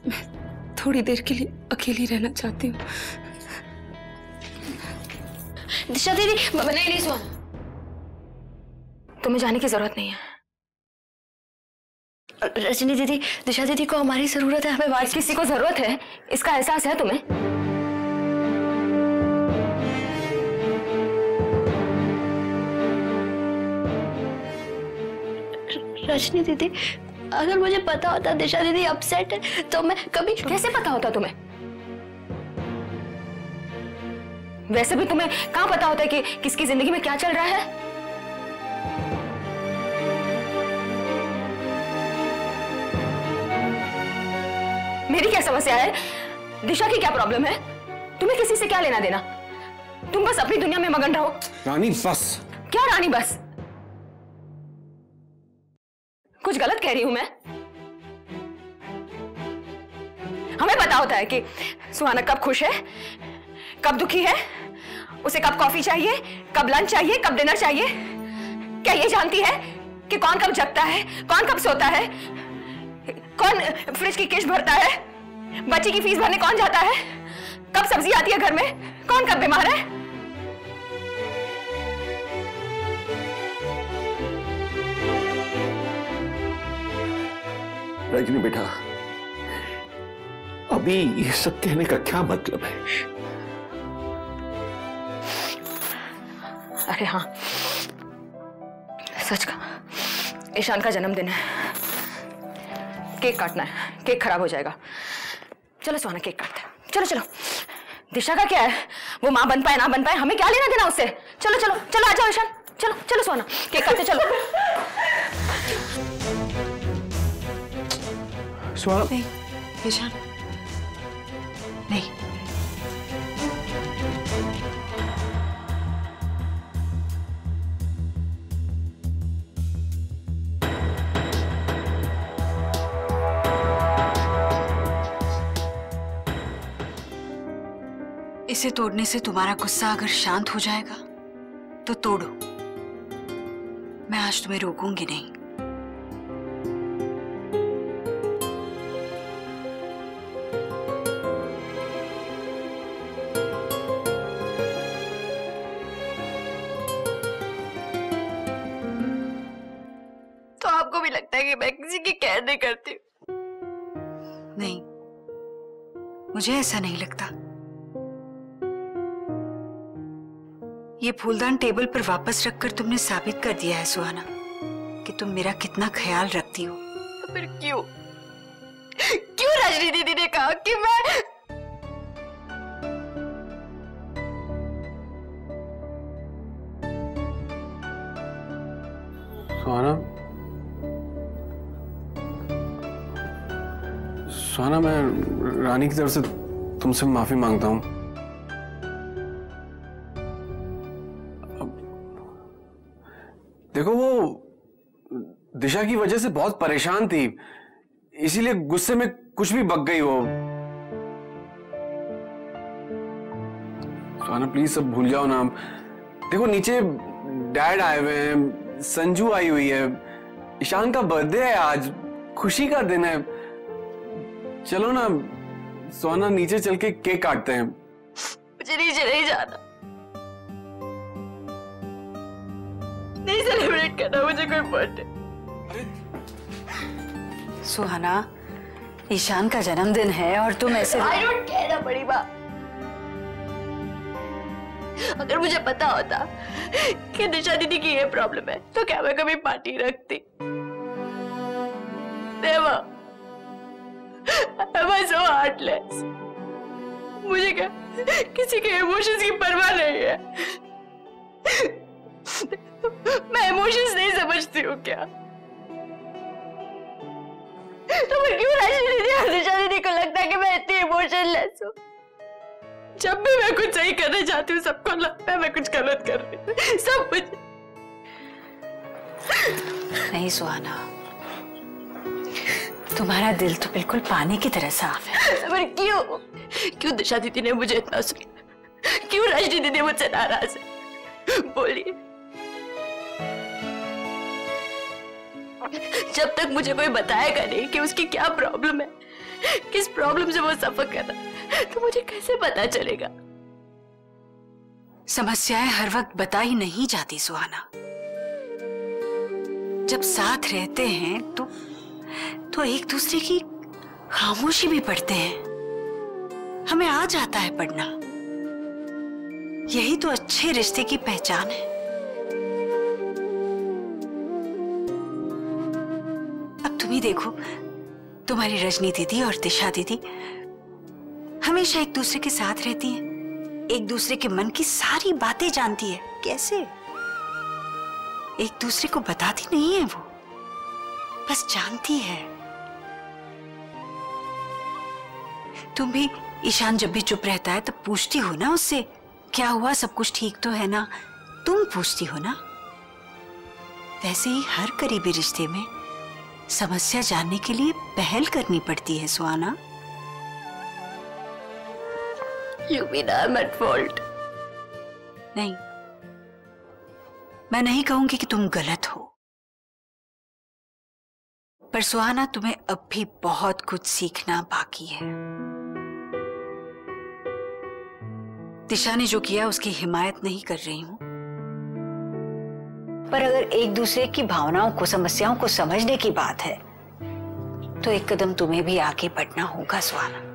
मैं थोड़ी देर के लिए अकेली रहना चाहती हूँ। दिशा दीदी, नहीं सुहाना, तुम्हें जाने की जरूरत नहीं है। रजनी दीदी, दिशा दीदी को हमारी जरूरत है, हमें बात। किसी को जरूरत है इसका एहसास है तुम्हें? रजनी दीदी, अगर मुझे पता होता दिशा दीदी अपसेट है तो मैं कभी। कैसे पता होता तुम्हें? वैसे भी तुम्हें कहां पता होता है कि किसकी जिंदगी में क्या चल रहा है? मेरी क्या समस्या है? दिशा की क्या प्रॉब्लम है? तुम्हें किसी से क्या लेना देना? तुम बस अपनी दुनिया में मगन रहो। रानी बस। क्या रानी बस? कुछ गलत कह रही हूं मैं? हमें पता होता है कि सुहाना कब खुश है, कब दुखी है, उसे कब कॉफी चाहिए, कब लंच चाहिए, कब डिनर चाहिए। क्या ये जानती है कि कौन कब जगता है, कौन कब सोता है, कौन फ्रिज की किश्त भरता है, बच्ची की फीस भरने कौन जाता है, कब सब्जी आती है घर में, कौन कब बीमार है? रजनी बेटा, अभी ये सब कहने का क्या मतलब है? अरे हाँ, सच का ईशान का जन्मदिन है, केक काटना है, केक खराब हो जाएगा। चलो सोना, केक काटते हैं। चलो चलो। दिशा का क्या है, वो माँ बन पाए ना बन पाए, हमें क्या लेना देना उससे। चलो चलो चलो, आ जाओ ईशान, चलो चलो सोना, केक काटते चलो। सुहाना। नहीं ईशान, नहीं। इसे तोड़ने से तुम्हारा गुस्सा अगर शांत हो जाएगा तो तोड़ो, मैं आज तुम्हें रोकूंगी नहीं। तो आपको भी लगता है कि मैं किसी की केयर नहीं करती? नहीं, मुझे ऐसा नहीं लगता। ये फूलदान टेबल पर वापस रखकर तुमने साबित कर दिया है सुहाना कि तुम मेरा कितना ख्याल रखती हो। तो फिर क्यों रजनी दीदी ने कहा कि मैं सुहाना, मैं रानी की तरफ से तुमसे माफी मांगता हूं। देखो, वो दिशा की वजह से बहुत परेशान थी, इसीलिए गुस्से में कुछ भी बक गई वो। सुहाना प्लीज सब भूल जाओ ना। देखो नीचे डैड आए हुए हैं, संजू आई हुई है, ईशान का बर्थडे है आज, खुशी का दिन है। चलो ना सुहाना, नीचे चल के केक काटते हैं। मुझे नीचे नहीं जाना, नहीं सेलिब्रेट करना मुझे कोई बर्थडे। सुहाना, ईशान का जन्मदिन है और तुम ऐसे। आई डोंट केयर ना बड़ी बात। अगर मुझे पता होता कि दिशा दीदी की ये प्रॉब्लम है तो क्या मैं कभी पार्टी रखती? देवा, am I so heartless? मुझे क्या किसी के इमोशंस की परवाह नहीं है? मैं इमोशंस नहीं समझती हूँ क्या? तो फिर क्यों रजनी दीदी और दिशा दीदी को लगता है कि मैं इतनी इमोशनलेस हूँ? जब भी मैं कुछ सही करने जाती हूँ सबको लगता है मैं कुछ गलत कर रही हूँ। सब मुझे। नहीं सुहाना, तुम्हारा दिल तो बिल्कुल पानी की तरह साफ है। पर क्यों दिशा दीदी ने मुझे इतना सुना? क्यों रजनी दीदी मुझसे नाराज है? बोलिए। जब तक मुझे कोई बताएगा नहीं कि उसकी क्या प्रॉब्लम है, किस प्रॉब्लम से वो सफर कर रहा है, तो मुझे कैसे पता चलेगा? समस्याएं हर वक्त बताई नहीं जाती सुहाना। जब साथ रहते हैं तो एक दूसरे की खामोशी भी पढ़ते हैं। हमें आ जाता है पढ़ना। यही तो अच्छे रिश्ते की पहचान है। अब तुम ही देखो, तुम्हारी रजनी दीदी और दिशा दीदी हमेशा एक दूसरे के साथ रहती हैं, एक दूसरे के मन की सारी बातें जानती है। कैसे? एक दूसरे को बताती नहीं है वो, बस जानती है। तुम भी, ईशान जब भी चुप रहता है तब पूछती हो ना उससे, क्या हुआ, सब कुछ ठीक तो है ना? तुम पूछती हो ना? वैसे ही हर करीबी रिश्ते में समस्या जानने के लिए पहल करनी पड़ती है सुहाना। You mean I'm at fault? नहीं, मैं नहीं कहूंगी कि तुम गलत हो, पर सुहाना तुम्हें अब भी बहुत कुछ सीखना बाकी है। दिशा ने जो किया उसकी हिमायत नहीं कर रही हूं, पर अगर एक दूसरे की भावनाओं को, समस्याओं को समझने की बात है तो एक कदम तुम्हें भी आगे बढ़ना होगा सुहाना।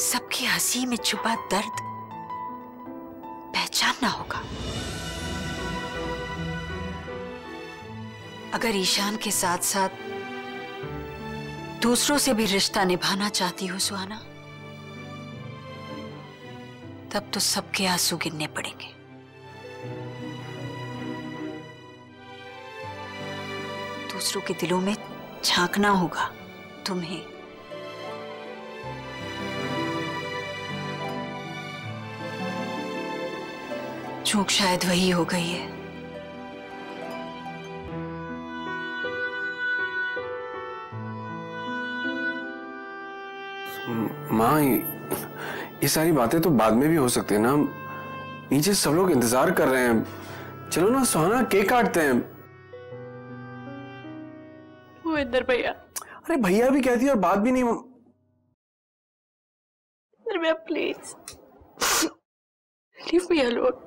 सबकी हंसी में छुपा दर्द पहचानना होगा। अगर ईशान के साथ साथ दूसरों से भी रिश्ता निभाना चाहती हो सुहाना, तब तो सबके आंसू गिनने पड़ेंगे। दूसरों के दिलों में झांकना होगा तुम्हें। चूक शायद वही हो गई है। माँ, ये सारी बातें तो बाद में भी हो सकती है ना। नीचे सब लोग इंतजार कर रहे हैं। चलो ना सुहाना, केक काटते हैं। वो इंदर भैया। अरे भैया भी कहती है और बात भी नहीं। इंदर भैया please leave me alone.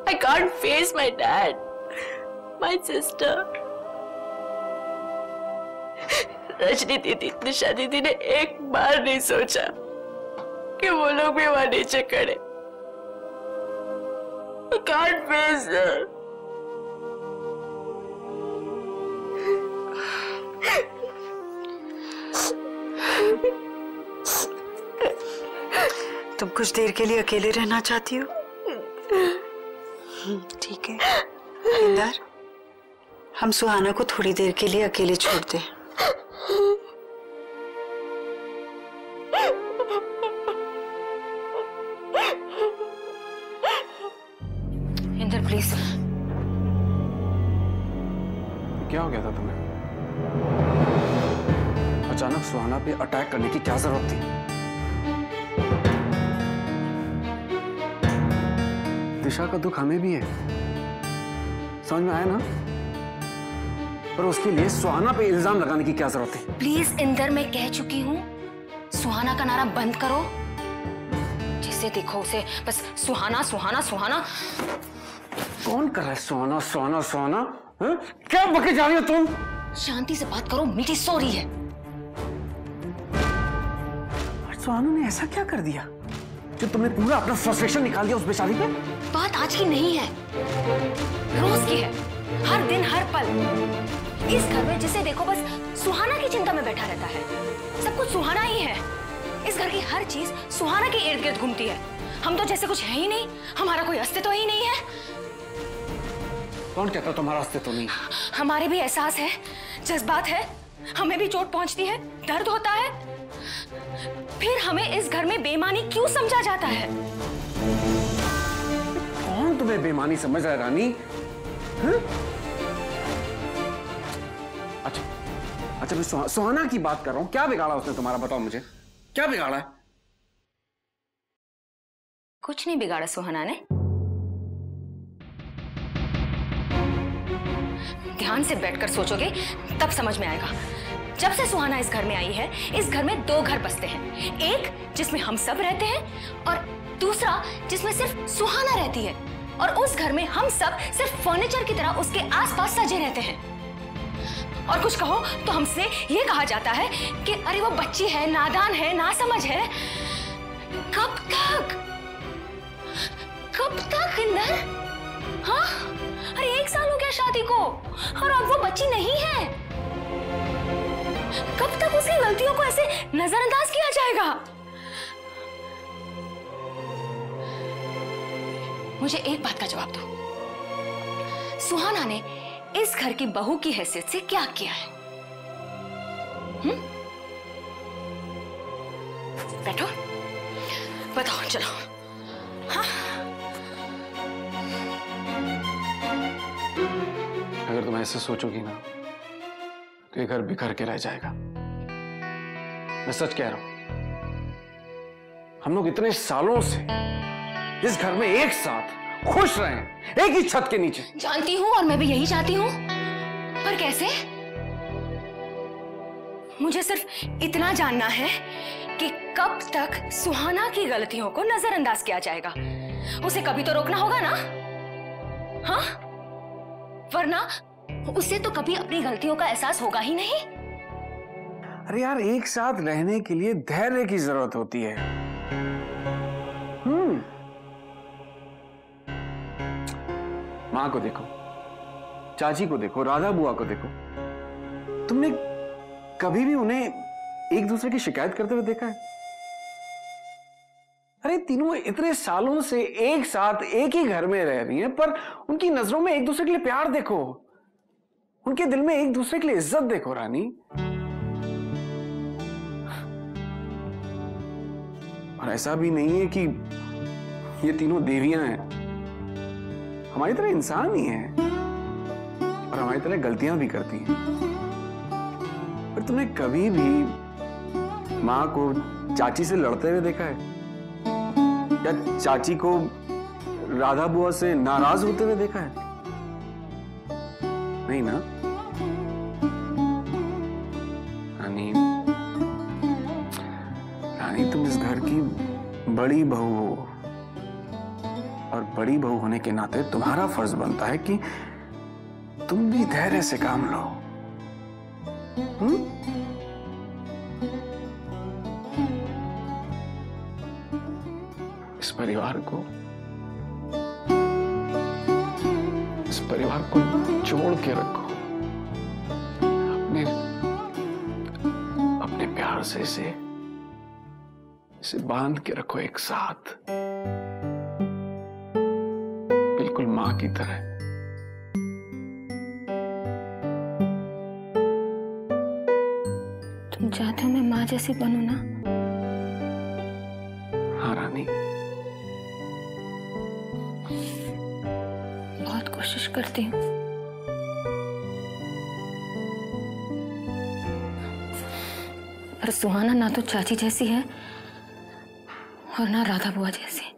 I can't face my dad, my sister. Rajni दीदी, दिशा दीदी ने एक बार नहीं सोचा कि वो लोग भी वहां नीचे खड़े। I can't face her. तुम कुछ देर के लिए अकेले रहना चाहती हो? ठीक है इंदर, हम सुहाना को थोड़ी देर के लिए अकेले छोड़ते हैं। इंदर प्लीज। क्या हो गया था तुम्हें? अचानक सुहाना पे अटैक करने की क्या जरूरत थी? दिशा का दुख हमें भी है, समझ में आया ना? पर उसके लिए सुहाना पे इल्जाम लगाने की क्या जरूरत थी? प्लीज इंदर, मैं कह चुकी हूँ सुहाना का नारा बंद करो। जिसे देखो उसे बस सुहाना सुहाना सुहाना। कौन कर रहा है सुहाना सुहाना सुहाना? क्या बके जा रही हो तुम? शांति से बात करो, मीठी सो रही है। सुहाना ने ऐसा क्या कर दिया जो तुमने पूरा अपना फ्रस्ट्रेशन निकाल दिया उस बेचारी पे? बात आज की नहीं है, रोज की है, हर दिन हर पल। इस घर में जिसे देखो बस सुहाना की चिंता में बैठा रहता है। सब कुछ सुहाना ही है। इस घर की हर चीज सुहाना के इर्द गिर्द घूमती है। हम तो जैसे कुछ है ही नहीं, हमारा कोई अस्तित्व ही नहीं है। कौन कहता तुम्हारा अस्तित्व नहीं? हमारे भी एहसास है, जज्बात है, हमें भी चोट पहुंचती है, दर्द होता है, फिर हमें इस घर में बेईमानी क्यों समझा जाता है? कौन तुम्हें बेईमानी समझ रहा है रानी? अच्छा मैं सुहाना की बात कर रहा हूं। क्या बिगाड़ा उसने तुम्हारा, बताओ मुझे, क्या बिगाड़ा है? कुछ नहीं बिगाड़ा सुहाना ने। ध्यान से बैठकर सोचोगे तब समझ में आएगा। जब से सुहाना इस घर में आई है, इस घर में 2 घर बसते हैं। एक जिसमें हम सब रहते हैं और दूसरा जिसमें सिर्फ सुहाना रहती है। और उस घर में हम सब सिर्फ फर्नीचर की तरह उसके आसपास सजे रहते हैं। और कुछ कहो तो हमसे ये कहा जाता है कि अरे वो बच्ची है, नादान है, नासमझ है। कब तक इंदर? हाँ, अरे 1 साल हो गया शादी को और अब वो बच्ची नहीं है। कब तक उसकी गलतियों को ऐसे नजरअंदाज किया जाएगा? मुझे एक बात का जवाब दो, सुहाना ने इस घर की बहू की हैसियत से क्या किया है? बैठो, बताओ, चलो। हाँ? अगर तुम ऐसे सोचोगी ना तो ये घर बिखर के रह जाएगा। मैं सच कह रहा हूं। हम लोग इतने सालों से इस घर में एक साथ खुश रहे हैं, एक ही छत के नीचे। जानती हूं और मैं भी यही चाहती हूं, पर कैसे? मुझे सिर्फ इतना जानना है कि कब तक सुहाना की गलतियों को नजरअंदाज किया जाएगा। उसे कभी तो रोकना होगा ना? हाँ? वरना उसे तो कभी अपनी गलतियों का एहसास होगा ही नहीं। अरे यार, एक साथ रहने के लिए धैर्य की जरूरत होती है। माँ को देखो, चाची को देखो, राधा बुआ को देखो। तुमने कभी भी उन्हें एक दूसरे की शिकायत करते हुए देखा है? अरे तीनों इतने सालों से एक साथ एक ही घर में रह रही हैं, पर उनकी नजरों में एक दूसरे के लिए प्यार देखो, उनके दिल में एक दूसरे के लिए इज्जत देखो रानी। और ऐसा भी नहीं है कि ये तीनों देवियां हैं, हमारी तरह इंसान ही हैं और हमारी तरह गलतियां भी करती हैं। पर तुमने कभी भी मां को चाची से लड़ते हुए देखा है? या चाची को राधा बुआ से नाराज होते हुए देखा है? नहीं ना? रानी, तुम इस घर की बड़ी बहू हो और बड़ी बहू होने के नाते तुम्हारा फर्ज बनता है कि तुम भी धैर्य से काम लो। इस परिवार को जोड़ के रखो, अपने प्यार से इसे बांध के रखो एक साथ, बिल्कुल मां की तरह। तुम चाहते हो मैं मां जैसी बनूं ना? हाँ रानी, बहुत कोशिश करती हूँ, पर सुहाना ना तो चाची जैसी है और ना राधा बुआ जैसी।